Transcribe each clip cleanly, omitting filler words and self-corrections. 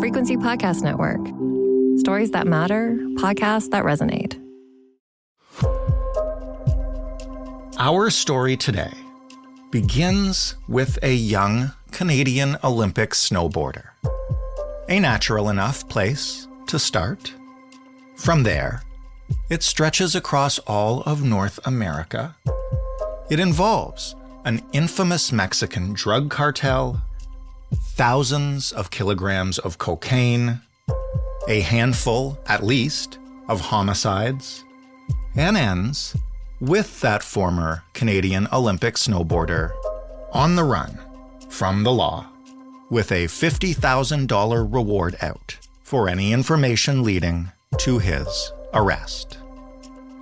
Frequency Podcast Network. Stories that matter, podcasts that resonate. Our story today begins with a young Canadian Olympic snowboarder. A natural enough place to start. From there, it stretches across all of North America. It involves an infamous Mexican drug cartel, thousands of kilograms of cocaine, a handful, at least, of homicides, and ends with that former Canadian Olympic snowboarder on the run from the law with a $50,000 reward out for any information leading to his arrest.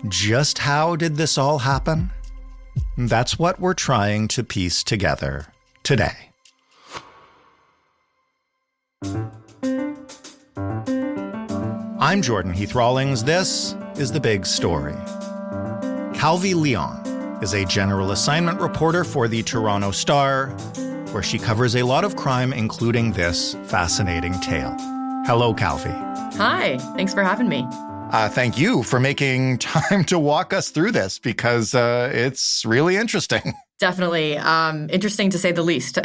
Just how did this all happen? That's what we're trying to piece together today. I'm Jordan Heath Rawlings. This is The Big Story. Calvi Leon is a general assignment reporter for the Toronto Star, where she covers a lot of crime, including this fascinating tale. Hello, Calvi. Hi, thanks for having me. Thank you for making time to walk us through this, because it's really interesting. Definitely. Interesting to say the least.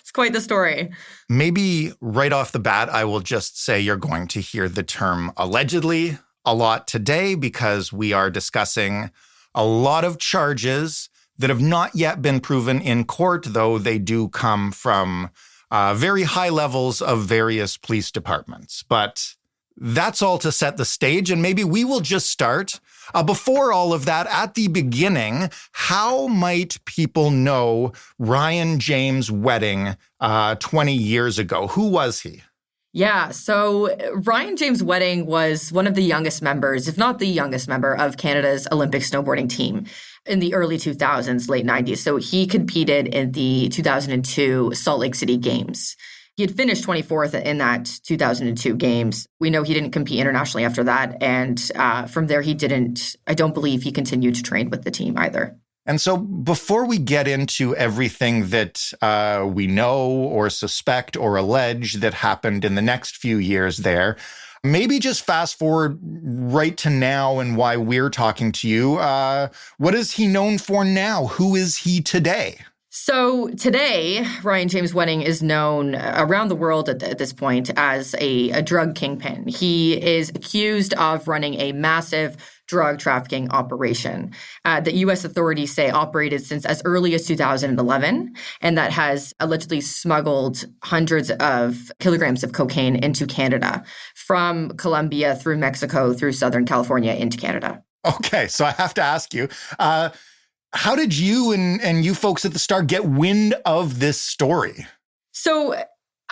It's quite the story. Maybe right off the bat, I will just say you're going to hear the term allegedly a lot today, because we are discussing a lot of charges that have not yet been proven in court, though they do come from very high levels of various police departments. But that's all to set the stage, and maybe we will just start. Before all of that, at the beginning, how might people know Ryan James Wedding 20 years ago? Who was he? Yeah, so Ryan James Wedding was one of the youngest members, if not the youngest member, of Canada's Olympic snowboarding team in the early 2000s, late 90s. So he competed in the 2002 Salt Lake City Games. He had finished 24th in that 2002 Games. We know he didn't compete internationally after that. And from there, I don't believe he continued to train with the team either. And so before we get into everything that we know or suspect or allege that happened in the next few years there, maybe just fast forward right to now and why we're talking to you. What is he known for now? Who is he today? So today, Ryan James Wedding is known around the world at this point as a drug kingpin. He is accused of running a massive drug trafficking operation that U.S. authorities say operated since as early as 2011, and that has allegedly smuggled hundreds of kilograms of cocaine into Canada from Colombia through Mexico through Southern California into Canada. Okay, so I have to ask you, how did you and you folks at the Star get wind of this story? So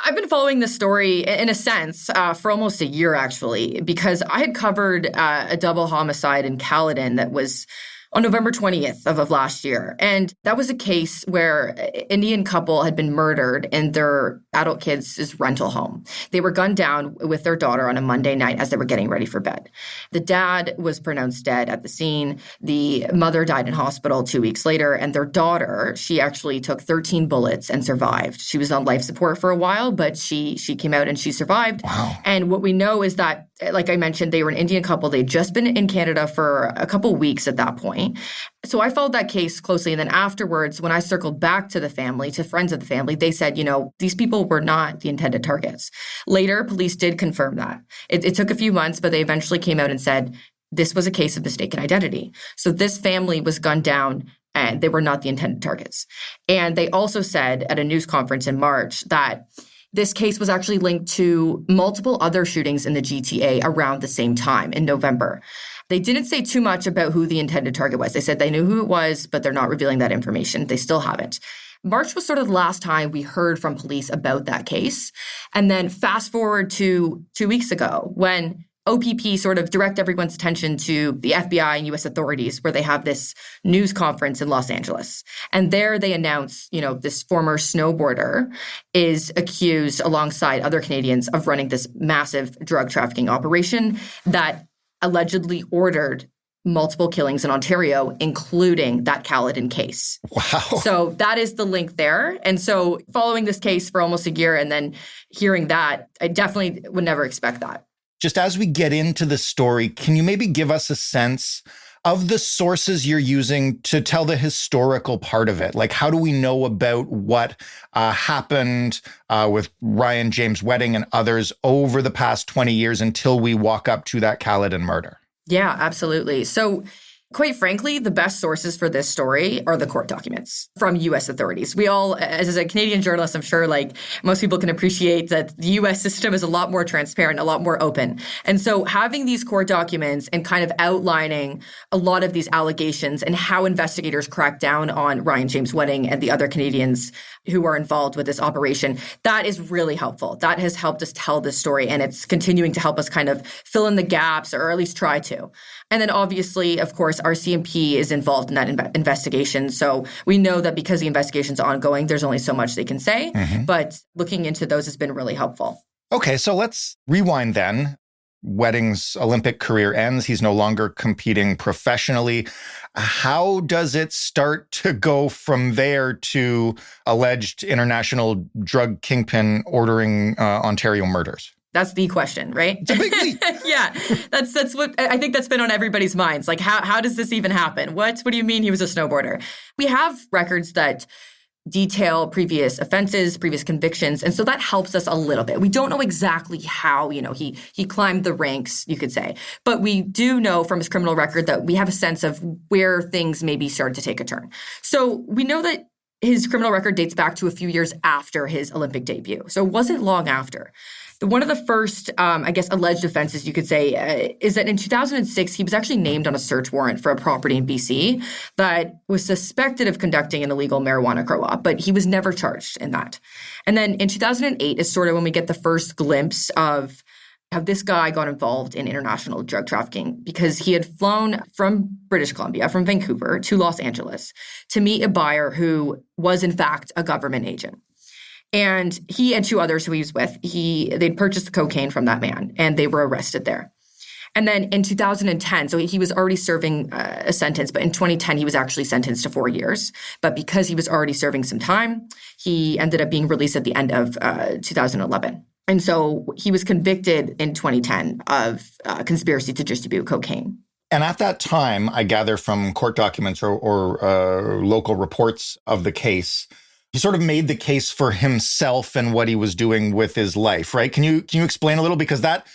I've been following this story, in a sense, for almost a year, actually, because I had covered a double homicide in Caledon that was on November 20th of last year. And that was a case where an Indian couple had been murdered in their adult kids' rental home. They were gunned down with their daughter on a Monday night as they were getting ready for bed. The dad was pronounced dead at the scene. The mother died in hospital 2 weeks later. And their daughter, she actually took 13 bullets and survived. She was on life support for a while, but she came out and she survived. Wow. And what we know is that, like I mentioned, they were an Indian couple. They'd just been in Canada for a couple weeks at that point. So I followed that case closely. And then afterwards, when I circled back to the family, to friends of the family, they said, these people were not the intended targets. Later, police did confirm that. It took a few months, but they eventually came out and said, this was a case of mistaken identity. So this family was gunned down and they were not the intended targets. And they also said at a news conference in March that this case was actually linked to multiple other shootings in the GTA around the same time in November. They didn't say too much about who the intended target was. They said they knew who it was, but they're not revealing that information. They still haven't. March was sort of the last time we heard from police about that case. And then fast forward to 2 weeks ago when OPP sort of direct everyone's attention to the FBI and U.S. authorities, where they have this news conference in Los Angeles. And there they announce, this former snowboarder is accused alongside other Canadians of running this massive drug trafficking operation that allegedly ordered multiple killings in Ontario, including that Caledon case. Wow. So that is the link there. And so following this case for almost a year and then hearing that, I definitely would never expect that. Just as we get into the story, can you maybe give us a sense of the sources you're using to tell the historical part of it? Like, how do we know about what happened with Ryan James' wedding and others over the past 20 years until we walk up to that Caledon murder? Yeah, absolutely. So quite frankly, the best sources for this story are the court documents from U.S. authorities. We all, as a Canadian journalist, I'm sure like most people can appreciate that the U.S. system is a lot more transparent, a lot more open. And so having these court documents and kind of outlining a lot of these allegations and how investigators cracked down on Ryan James' wedding and the other Canadians who are involved with this operation, that is really helpful. That has helped us tell this story, and it's continuing to help us kind of fill in the gaps, or at least try to. And then obviously, of course, RCMP is involved in that investigation. So we know that because the investigation's ongoing, there's only so much they can say. But looking into those has been really helpful. Okay, so let's rewind then. Wedding's Olympic career ends. He's no longer competing professionally. How does it start to go from there to alleged international drug kingpin ordering Ontario murders? That's the question, right? It's a big leap. Yeah, that's what I think that's been on everybody's minds. Like, how does this even happen? What do you mean he was a snowboarder? We have records that detail previous offenses, previous convictions, and so that helps us a little bit. We don't know exactly how, he climbed the ranks, you could say, but we do know from his criminal record that we have a sense of where things maybe started to take a turn. So we know that his criminal record dates back to a few years after his Olympic debut. So it wasn't long after. One of the first, alleged offenses, you could say, is that in 2006, he was actually named on a search warrant for a property in BC that was suspected of conducting an illegal marijuana grow-op, but he was never charged in that. And then in 2008 is sort of when we get the first glimpse of how this guy got involved in international drug trafficking, because he had flown from British Columbia, from Vancouver, to Los Angeles to meet a buyer who was, in fact, a government agent. And he and two others who he was with, they'd purchased cocaine from that man, and they were arrested there. And then in 2010, so he was already serving a sentence, but in 2010, he was actually sentenced to 4 years. But because he was already serving some time, he ended up being released at the end of 2011. And so he was convicted in 2010 of conspiracy to distribute cocaine. And at that time, I gather from court documents or local reports of the case, he sort of made the case for himself and what he was doing with his life, right? Can you explain a little? Because that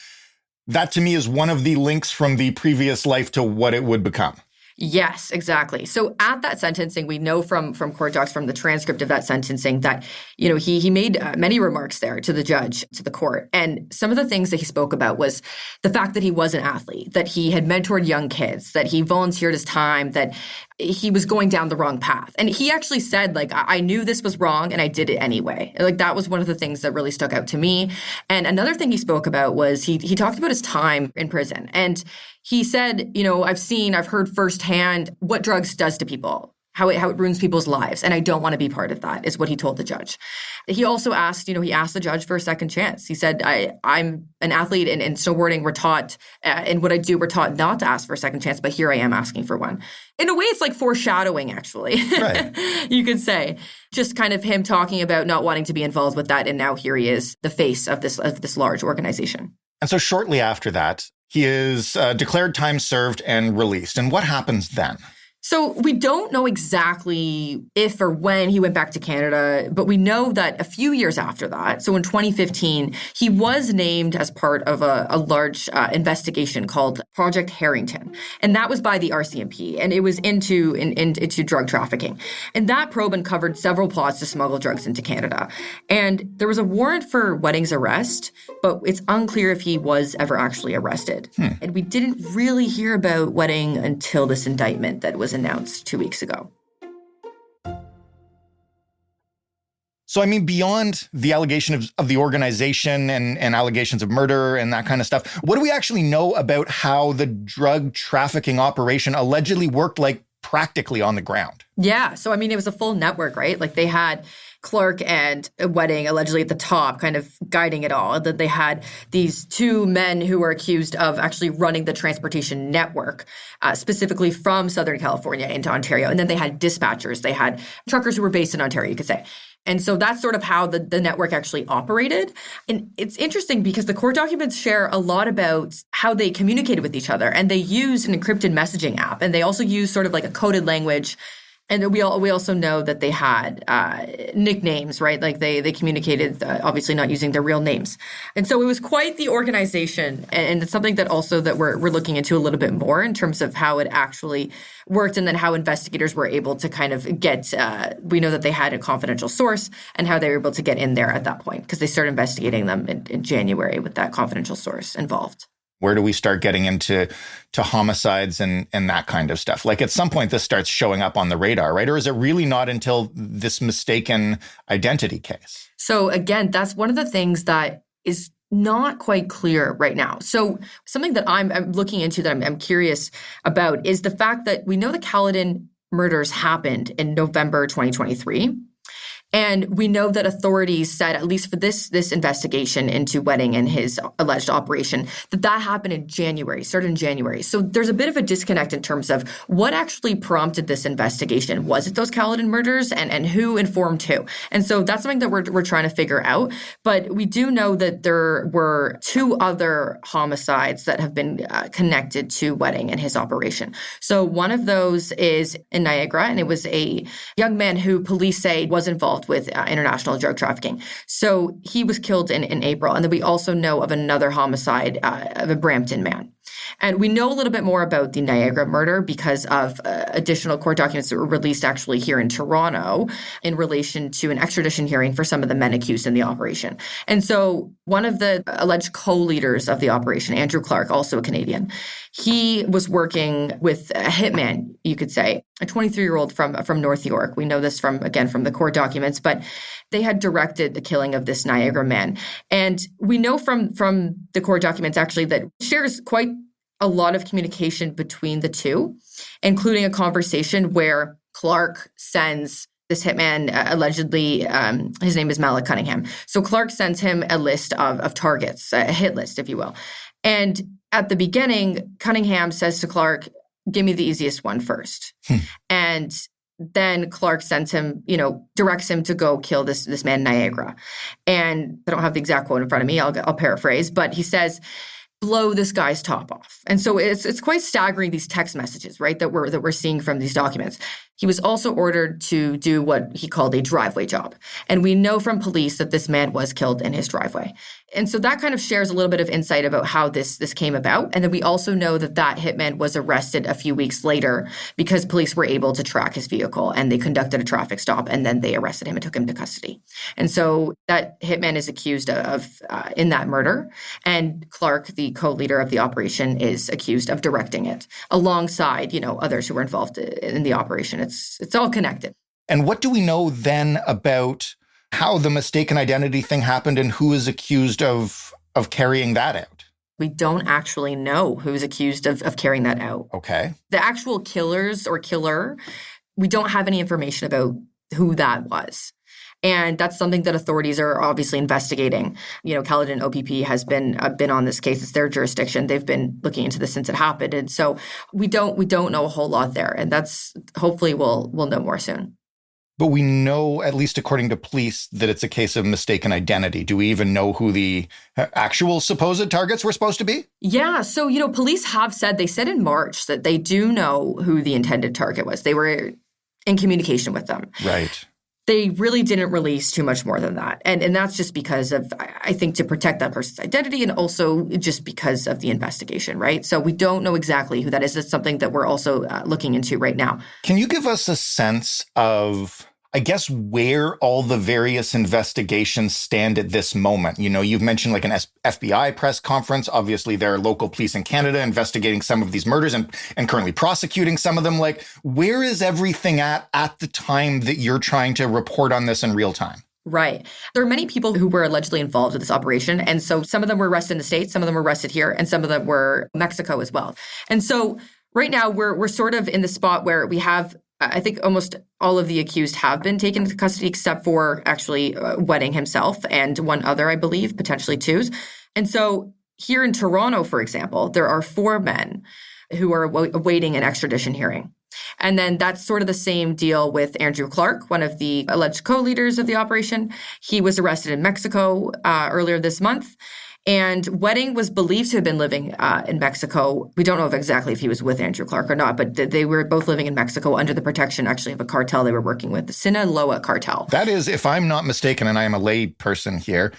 to me is one of the links from the previous life to what it would become. Yes, exactly. So at that sentencing, we know from court docs, from the transcript of that sentencing, that he made many remarks there to the judge, to the court. And some of the things that he spoke about was the fact that he was an athlete, that he had mentored young kids, that he volunteered his time, that he was going down the wrong path. And he actually said, like, I knew this was wrong and I did it anyway. Like, that was one of the things that really stuck out to me. And another thing he spoke about was he talked about his time in prison. And he said, I've heard firsthand what drugs does to people, how it ruins people's lives. And I don't want to be part of that, is what he told the judge. He also asked, he asked the judge for a second chance. He said, I'm an athlete, and in snowboarding, we're taught, and what I do, we're taught not to ask for a second chance, but here I am asking for one. In a way, it's like foreshadowing, actually, right. You could say. Just kind of him talking about not wanting to be involved with that, and now here he is, the face of this large organization. And so shortly after that, he is declared time served and released. And what happens then? So we don't know exactly if or when he went back to Canada, but we know that a few years after that, so in 2015, he was named as part of a large investigation called Project Harrington. And that was by the RCMP, and it was into drug trafficking. And that probe uncovered several plots to smuggle drugs into Canada. And there was a warrant for Wedding's arrest, but it's unclear if he was ever actually arrested. And we didn't really hear about Wedding until this indictment that was announced 2 weeks ago. So, I mean, beyond the allegation of the organization and allegations of murder and that kind of stuff, what do we actually know about how the drug trafficking operation allegedly worked, like, practically on the ground. Yeah. So, I mean, it was a full network, right? Like they had Clark and Wedding allegedly at the top, kind of guiding it all. That they had these two men who were accused of actually running the transportation network, specifically from Southern California into Ontario. And then they had dispatchers. They had truckers who were based in Ontario, you could say. And so that's sort of how the network actually operated. And it's interesting because the court documents share a lot about how they communicated with each other. And they used an encrypted messaging app. And they also used sort of like a coded language. And we also know that they had nicknames, right? Like they communicated, obviously not using their real names. And so it was quite the organization. And it's something that also that we're looking into a little bit more in terms of how it actually worked and then how investigators were able to kind of get, we know that they had a confidential source and how they were able to get in there at that point because they started investigating them in January with that confidential source involved. Where do we start getting into homicides and that kind of stuff? Like at some point, this starts showing up on the radar, right? Or is it really not until this mistaken identity case? So again, that's one of the things that is not quite clear right now. So something that I'm looking into that I'm curious about is the fact that we know the Caledon murders happened in November 2023. And we know that authorities said, at least for this investigation into Wedding and his alleged operation, that happened in January, started in January. So there's a bit of a disconnect in terms of what actually prompted this investigation. Was it those Caledon murders and who informed who? And so that's something that we're trying to figure out. But we do know that there were two other homicides that have been connected to Wedding and his operation. So one of those is in Niagara, and it was a young man who police say was involved with international drug trafficking. So he was killed in April. And then we also know of another homicide of a Brampton man. And we know a little bit more about the Niagara murder because of additional court documents that were released actually here in Toronto in relation to an extradition hearing for some of the men accused in the operation. And so one of the alleged co-leaders of the operation, Andrew Clark, also a Canadian, he was working with a hitman, you could say, a 23-year-old from North York. We know this from the court documents, but they had directed the killing of this Niagara man. And we know from the court documents actually that shares quite a lot of communication between the two, including a conversation where Clark sends this hitman, allegedly, his name is Malik Cunningham. So Clark sends him a list of targets, a hit list, if you will. And at the beginning, Cunningham says to Clark, give me the easiest one first. And then Clark sends him, directs him to go kill this man, Niagara. And I don't have the exact quote in front of me. I'll paraphrase, but he says, blow this guy's top off. And so it's quite staggering, these text messages, right, that we're seeing from these documents. He was also ordered to do what he called a driveway job. And we know from police that this man was killed in his driveway. And so that kind of shares a little bit of insight about how this came about. And then we also know that hitman was arrested a few weeks later because police were able to track his vehicle and they conducted a traffic stop and then they arrested him and took him to custody. And so that hitman is accused of in that murder. And Clark, the co-leader of the operation, is accused of directing it alongside, others who were involved in the operation. It's all connected. And what do we know then about how the mistaken identity thing happened and who is accused of carrying that out? We don't actually know who's accused of carrying that out. Okay. The actual killers or killer, we don't have any information about who that was. And that's something that authorities are obviously investigating. Caledon OPP has been on this case. It's their jurisdiction. They've been looking into this since it happened. And so we don't know a whole lot there. And that's hopefully we'll know more soon. But we know, at least according to police, that it's a case of mistaken identity. Do we even know who the actual supposed targets were supposed to be? Yeah. So, police have said, they said in March that they do know who the intended target was. They were in communication with them. Right. They really didn't release too much more than that. And that's just because of, I think, to protect that person's identity and also just because of the investigation, right? So we don't know exactly who that is. It's something that we're also looking into right now. Can you give us a sense of, I guess, where all the various investigations stand at this moment? You've mentioned like an FBI press conference. Obviously, there are local police in Canada investigating some of these murders and currently prosecuting some of them. Like, where is everything at the time that you're trying to report on this in real time? Right. There are many people who were allegedly involved with this operation. And so some of them were arrested in the States, some of them were arrested here, and some of them were Mexico as well. And so Right now, we're sort of in the spot where we have, I think almost all of the accused have been taken into custody, except for actually Wedding himself and one other, I believe, potentially two. And so here in Toronto, for example, there are 4 men who are awaiting an extradition hearing. And then that's sort of the same deal with Andrew Clark, one of the alleged co-leaders of the operation. He was arrested in Mexico earlier this month. And Wedding was believed to have been living in Mexico. We don't know exactly if he was with Andrew Clark or not, but they were both living in Mexico under the protection, actually, of a cartel they were working with, the Sinaloa cartel. That is, if I'm not mistaken, and I am a lay person here,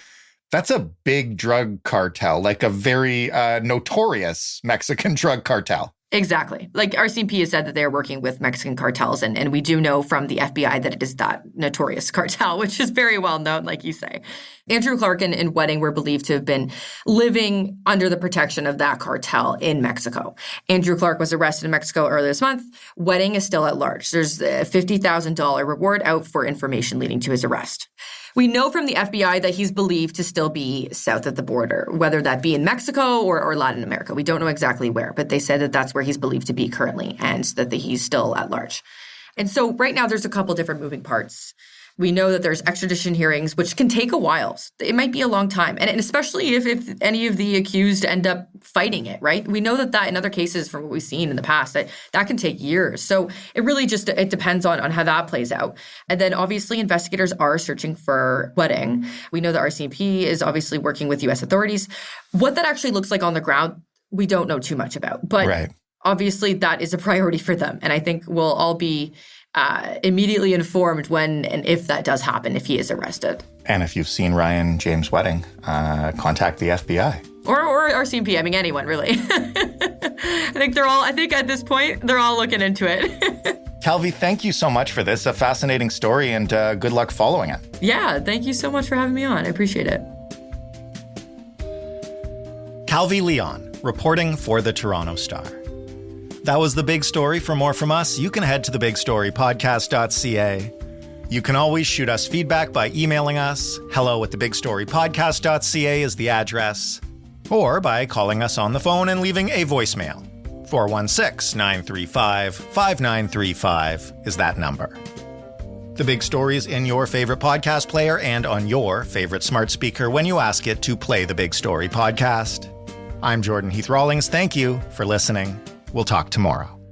that's a big drug cartel, like a very notorious Mexican drug cartel. Exactly. Like RCMP has said that they're working with Mexican cartels, and we do know from the FBI that it is that notorious cartel, which is very well known, like you say. Andrew Clark and Wedding were believed to have been living under the protection of that cartel in Mexico. Andrew Clark was arrested in Mexico earlier this month. Wedding is still at large. There's a $50,000 reward out for information leading to his arrest. We know from the FBI that he's believed to still be south of the border, whether that be in Mexico or Latin America. We don't know exactly where, but they said that that's where he's believed to be currently and that he's still at large. And so right now there's a couple different moving parts. We know that there's extradition hearings, which can take a while. It might be a long time. And especially if any of the accused end up fighting it, right? We know that in other cases from what we've seen in the past, that can take years. So it really just, it depends on how that plays out. And then obviously investigators are searching for Wedding. We know that RCMP is obviously working with U.S. authorities. What that actually looks like on the ground, we don't know too much about. But obviously that is a priority for them. And I think we'll all be immediately informed when and if that does happen, if he is arrested. And if you've seen Ryan James Wedding, contact the FBI. Or RCMP, I mean, anyone, really. I think at this point, they're all looking into it. Calvi, thank you so much for this. A fascinating story, and good luck following it. Yeah, thank you so much for having me on. I appreciate it. Calvi Leon, reporting for the Toronto Star. That was The Big Story. For more from us, you can head to thebigstorypodcast.ca. You can always shoot us feedback by emailing us. hello@thebigstorypodcast.ca is the address. Or by calling us on the phone and leaving a voicemail. 416-935-5935 is that number. The Big Story is in your favorite podcast player and on your favorite smart speaker when you ask it to play The Big Story podcast. I'm Jordan Heath Rawlings. Thank you for listening. We'll talk tomorrow.